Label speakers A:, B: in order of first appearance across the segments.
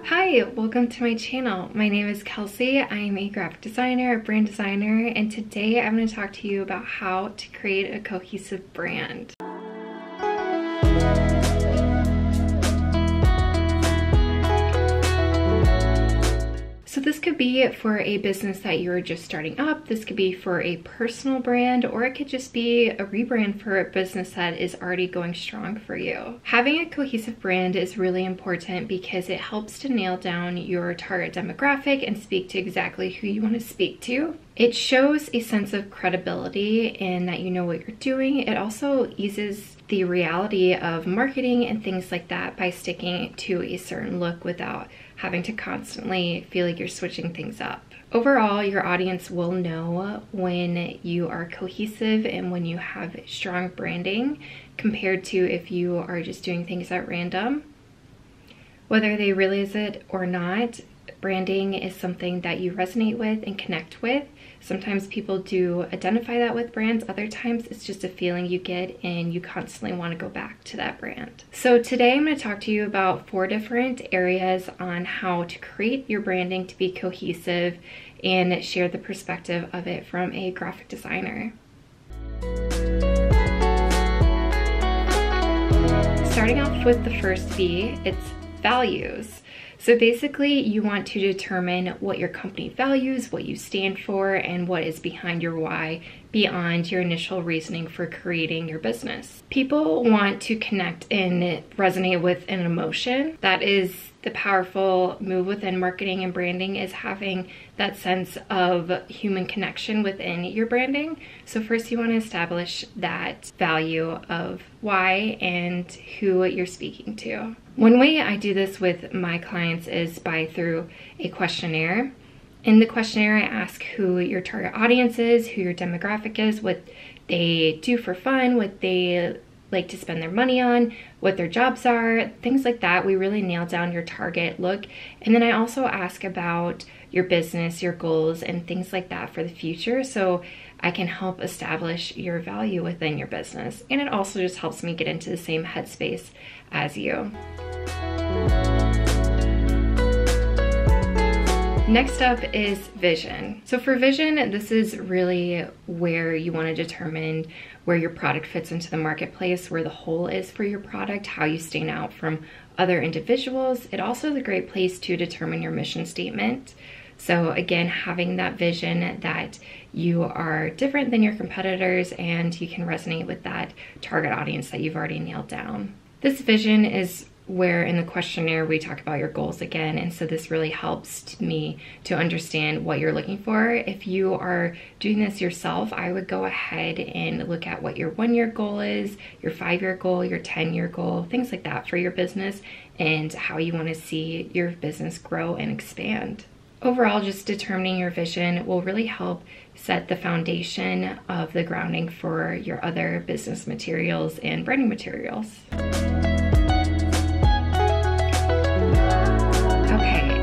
A: Hi, welcome to my channel. My name is Kelsey. I am a graphic designer, a brand designer, and today I'm going to talk to you about how to create a cohesive brand. So this could be for a business that you're just starting up. This could be for a personal brand, or it could just be a rebrand for a business that is already going strong for you. Having a cohesive brand is really important because it helps to nail down your target demographic and speak to exactly who you want to speak to. It shows a sense of credibility in that you know what you're doing. It also eases the reality of marketing and things like that by sticking to a certain look without having to constantly feel like you're switching things up. Overall, your audience will know when you are cohesive and when you have strong branding compared to if you are just doing things at random. Whether they realize it or not, branding is something that you resonate with and connect with. Sometimes people do identify that with brands. Other times it's just a feeling you get and you constantly want to go back to that brand. So today I'm going to talk to you about 4 different areas on how to create your branding to be cohesive and share the perspective of it from a graphic designer. Starting off with the first V, it's values. So basically you want to determine what your company values, what you stand for, and what is behind your why beyond your initial reasoning for creating your business. People want to connect and resonate with an emotion. That is the powerful move within marketing and branding, is having that sense of human connection within your branding. So first you want to establish that value of why and who you're speaking to. One way I do this with my clients is through a questionnaire. In the questionnaire, I ask who your target audience is, who your demographic is, what they do for fun, what they like to spend their money on, what their jobs are, things like that. We really nail down your target look. And then I also ask about your business, your goals, and things like that for the future, so I can help establish your value within your business. And it also just helps me get into the same headspace as you. Next up is vision. So for vision, this is really where you want to determine where your product fits into the marketplace, where the hole is for your product, how you stand out from other individuals. It also is a great place to determine your mission statement. So again, having that vision that you are different than your competitors and you can resonate with that target audience that you've already nailed down. This vision is where in the questionnaire we talk about your goals again, and so this really helps me to understand what you're looking for. If you are doing this yourself, I would go ahead and look at what your 1-year goal is, your 5-year goal, your 10-year goal, things like that for your business, and how you want to see your business grow and expand. Overall, just determining your vision will really help set the foundation of the grounding for your other business materials and branding materials.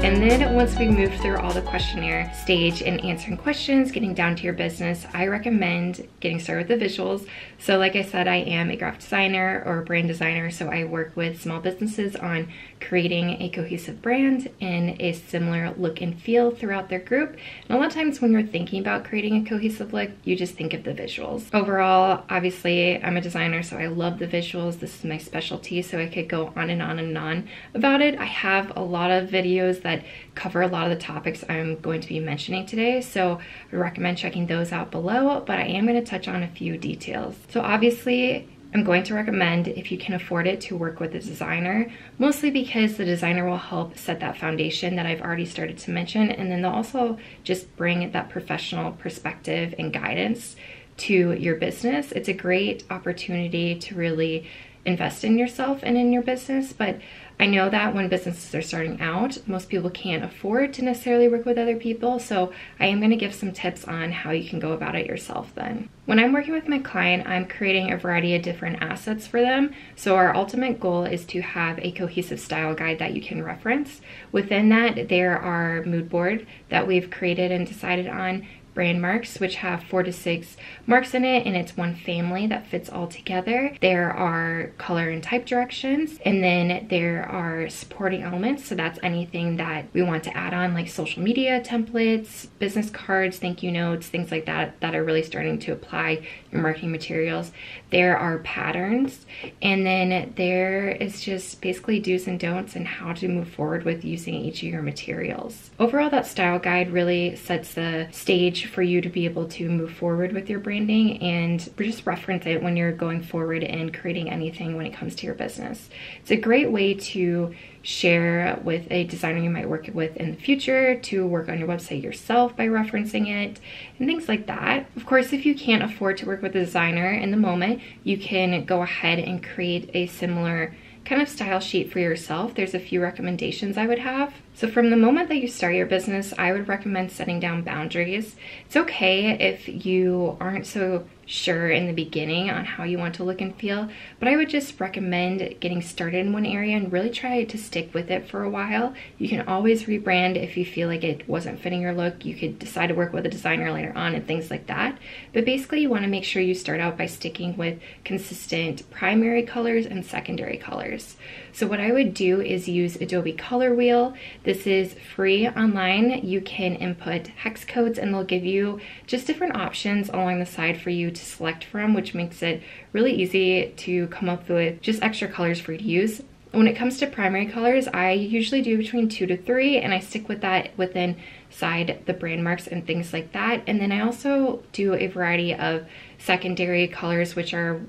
A: And then once we move through all the questionnaire stage and answering questions, getting down to your business, I recommend getting started with the visuals. So like I said, I am a graphic designer or a brand designer, so I work with small businesses on creating a cohesive brand in a similar look and feel throughout their group. And a lot of times when you're thinking about creating a cohesive look, you just think of the visuals. Overall, obviously, I'm a designer, so I love the visuals. This is my specialty, so I could go on and on and on about it. I have a lot of videos that cover a lot of the topics I'm going to be mentioning today, so I recommend checking those out below, but I am going to touch on a few details. So obviously, I'm going to recommend, if you can afford it, to work with a designer, mostly because the designer will help set that foundation that I've already started to mention, and then they'll also just bring that professional perspective and guidance to your business. It's a great opportunity to really invest in yourself and in your business, but I know that when businesses are starting out, most people can't afford to necessarily work with other people, so I am going to give some tips on how you can go about it yourself then. When I'm working with my client, I'm creating a variety of different assets for them, so our ultimate goal is to have a cohesive style guide that you can reference. Within that, there are mood board that we've created and decided on, brand marks, which have 4 to 6 marks in it, and it's one family that fits all together. There are color and type directions, and then there are supporting elements. So that's anything that we want to add on, like social media templates, business cards, thank you notes, things like that, that are really starting to apply your marketing materials. There are patterns, and then there is just basically do's and don'ts and how to move forward with using each of your materials. Overall, that style guide really sets the stage for you to be able to move forward with your branding and just reference it when you're going forward and creating anything when it comes to your business. It's a great way to share with a designer you might work with in the future, to work on your website yourself by referencing it, and things like that. Of course, if you can't afford to work with a designer in the moment, you can go ahead and create a similar kind of style sheet for yourself. There's a few recommendations I would have. So from the moment that you start your business, I would recommend setting down boundaries. It's okay if you aren't so sure in the beginning on how you want to look and feel, but I would just recommend getting started in one area and really try to stick with it for a while. You can always rebrand if you feel like it wasn't fitting your look. You could decide to work with a designer later on and things like that. But basically, you want to make sure you start out by sticking with consistent primary colors and secondary colors. So what I would do is use Adobe Color Wheel. This is free online. You can input hex codes and they'll give you just different options along the side for you to select from, which makes it really easy to come up with just extra colors for you to use. When it comes to primary colors, I usually do between 2 to 3, and I stick with that within side the brand marks and things like that. And then I also do a variety of secondary colors, which are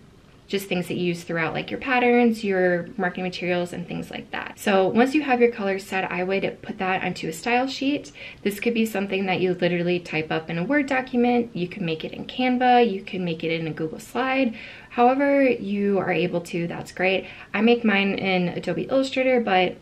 A: just things that you use throughout, like your patterns, your marketing materials, and things like that. So once you have your colors set, I would put that onto a style sheet. This could be something that you literally type up in a Word document. You can make it in Canva, you can make it in a Google Slide. However you are able to, that's great. I make mine in Adobe Illustrator, but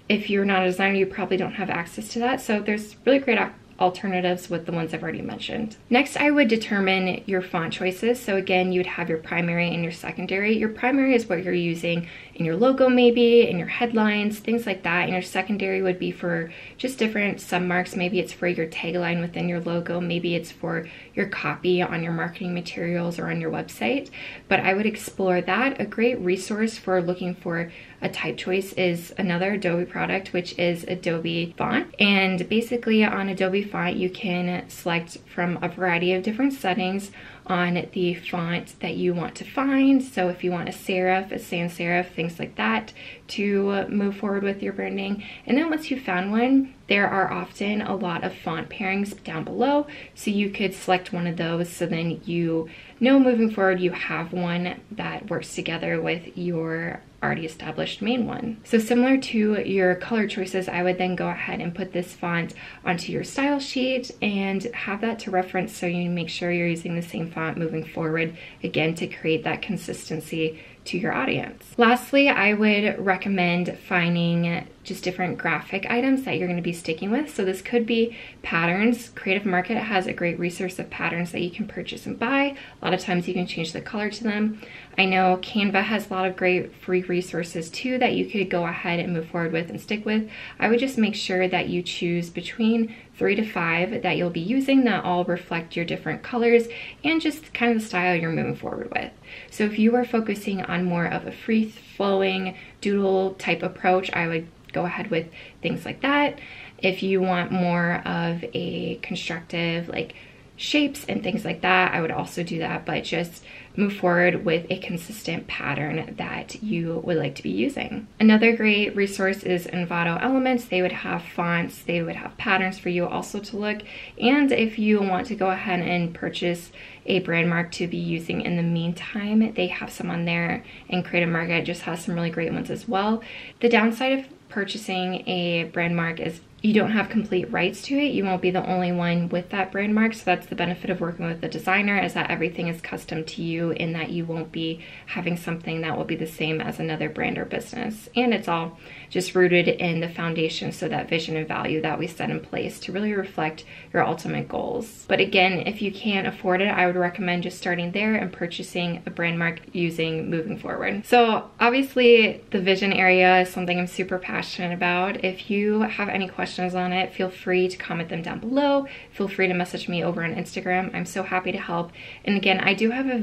A: if you're not a designer, you probably don't have access to that. So there's really great alternatives with the ones I've already mentioned. Next, I would determine your font choices. So again, you would have your primary and your secondary. Your primary is what you're using in your logo, maybe in your headlines, things like that. And your secondary would be for just different submarks. Maybe it's for your tagline within your logo. Maybe it's for your copy on your marketing materials or on your website. But I would explore that. A great resource for looking for a type choice is another Adobe product, which is Adobe Font. And basically on Adobe Font, you can select from a variety of different settings on the font that you want to find. So if you want a serif, a sans serif, things like that to move forward with your branding. And then once you've found one, there are often a lot of font pairings down below. So you could select one of those, so then you know moving forward you have one that works together with your already established main one. So similar to your color choices, I would then go ahead and put this font onto your style sheet and have that to reference, so you make sure you're using the same font moving forward, again, to create that consistency to your audience. Lastly, I would recommend finding just different graphic items that you're going to be sticking with. So this could be patterns. Creative Market has a great resource of patterns that you can purchase and buy. A lot of times you can change the color to them. I know Canva has a lot of great free resources too that you could go ahead and move forward with and stick with. I would just make sure that you choose between 3 to 5 that you'll be using that all reflect your different colors and just kind of the style you're moving forward with. So if you are focusing on more of a free-flowing doodle type approach, I would go ahead with things like that. If you want more of a constructive, like shapes and things like that, I would also do that, but just move forward with a consistent pattern that you would like to be using. Another great resource is Envato Elements. They would have fonts, they would have patterns for you also to look. And if you want to go ahead and purchase a brand mark to be using in the meantime, they have some on there, and Creative Market just has some really great ones as well. The downside of purchasing a brand mark is you don't have complete rights to it. You won't be the only one with that brand mark. So that's the benefit of working with a designer, is that everything is custom to you, in that you won't be having something that will be the same as another brand or business. And it's all just rooted in the foundation, so that vision and value that we set in place to really reflect your ultimate goals. But again, if you can't afford it, I would recommend just starting there and purchasing a brand mark using moving forward. So obviously the vision area is something I'm super passionate about. If you have any questions questions on it, feel free to comment them down below. Feel free to message me over on Instagram. I'm so happy to help. And again, I do have a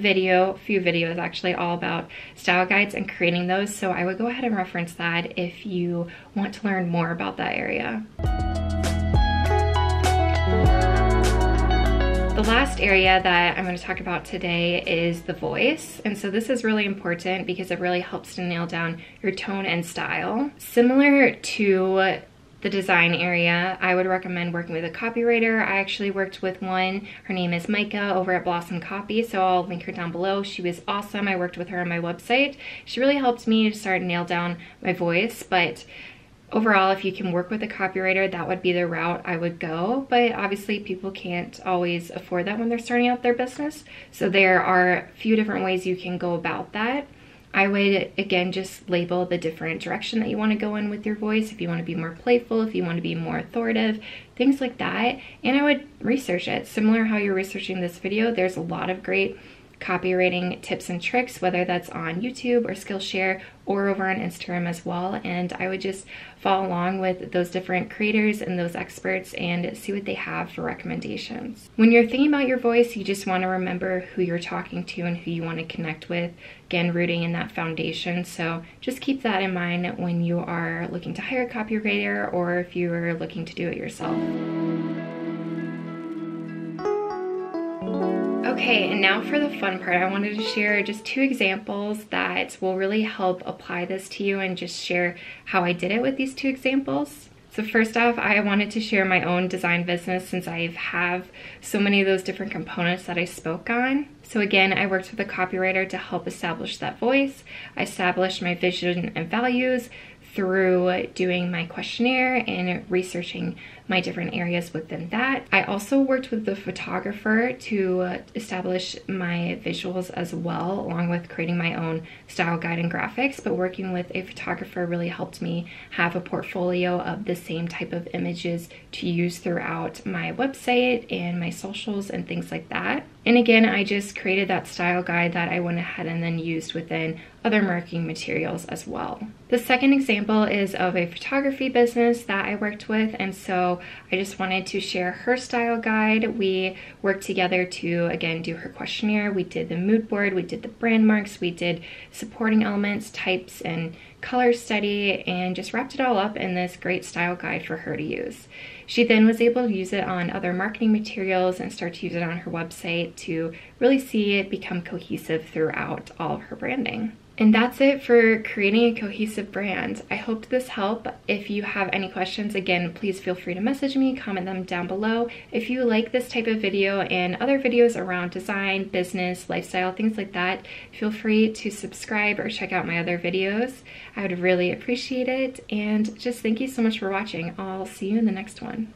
A: few videos actually, all about style guides and creating those. So I would go ahead and reference that if you want to learn more about that area. The last area that I'm going to talk about today is the voice. And so this is really important because it really helps to nail down your tone and style. Similar to the design area, I would recommend working with a copywriter. I actually worked with one. Her name is Micah over at Blossom Copy, so I'll link her down below. She was awesome. I worked with her on my website. She really helped me to start nail down my voice, but overall, if you can work with a copywriter, that would be the route I would go. But obviously, people can't always afford that when they're starting out their business. So there are a few different ways you can go about that. I would, again, just label the different direction that you want to go in with your voice. If you want to be more playful, if you want to be more authoritative, things like that. And I would research it. Similar how you're researching this video, there's a lot of great copywriting tips and tricks, whether that's on YouTube or Skillshare or over on Instagram as well. And I would just follow along with those different creators and those experts and see what they have for recommendations. When you're thinking about your voice, you just want to remember who you're talking to and who you want to connect with. Again, rooting in that foundation. So just keep that in mind when you are looking to hire a copywriter or if you are looking to do it yourself. Okay, and now for the fun part. I wanted to share just 2 examples that will really help apply this to you and just share how I did it with these 2 examples. So first off, I wanted to share my own design business since I have so many of those different components that I spoke on. So again, I worked with a copywriter to help establish that voice. I established my vision and values through doing my questionnaire and researching my different areas within that. I also worked with the photographer to establish my visuals as well, along with creating my own style guide and graphics, but working with a photographer really helped me have a portfolio of the same type of images to use throughout my website and my socials and things like that. And again, I just created that style guide that I went ahead and then used within other marketing materials as well. The second example is of a photography business that I worked with, and so I just wanted to share her style guide. We worked together to, again, do her questionnaire. We did the mood board, we did the brand marks, we did supporting elements, types, and color study, and just wrapped it all up in this great style guide for her to use. She then was able to use it on other marketing materials and start to use it on her website to really see it become cohesive throughout all of her branding. And that's it for creating a cohesive brand. I hope this helped. If you have any questions, again, please feel free to message me, comment them down below. If you like this type of video and other videos around design, business, lifestyle, things like that, feel free to subscribe or check out my other videos. I would really appreciate it. And just thank you so much for watching. I'll see you in the next one.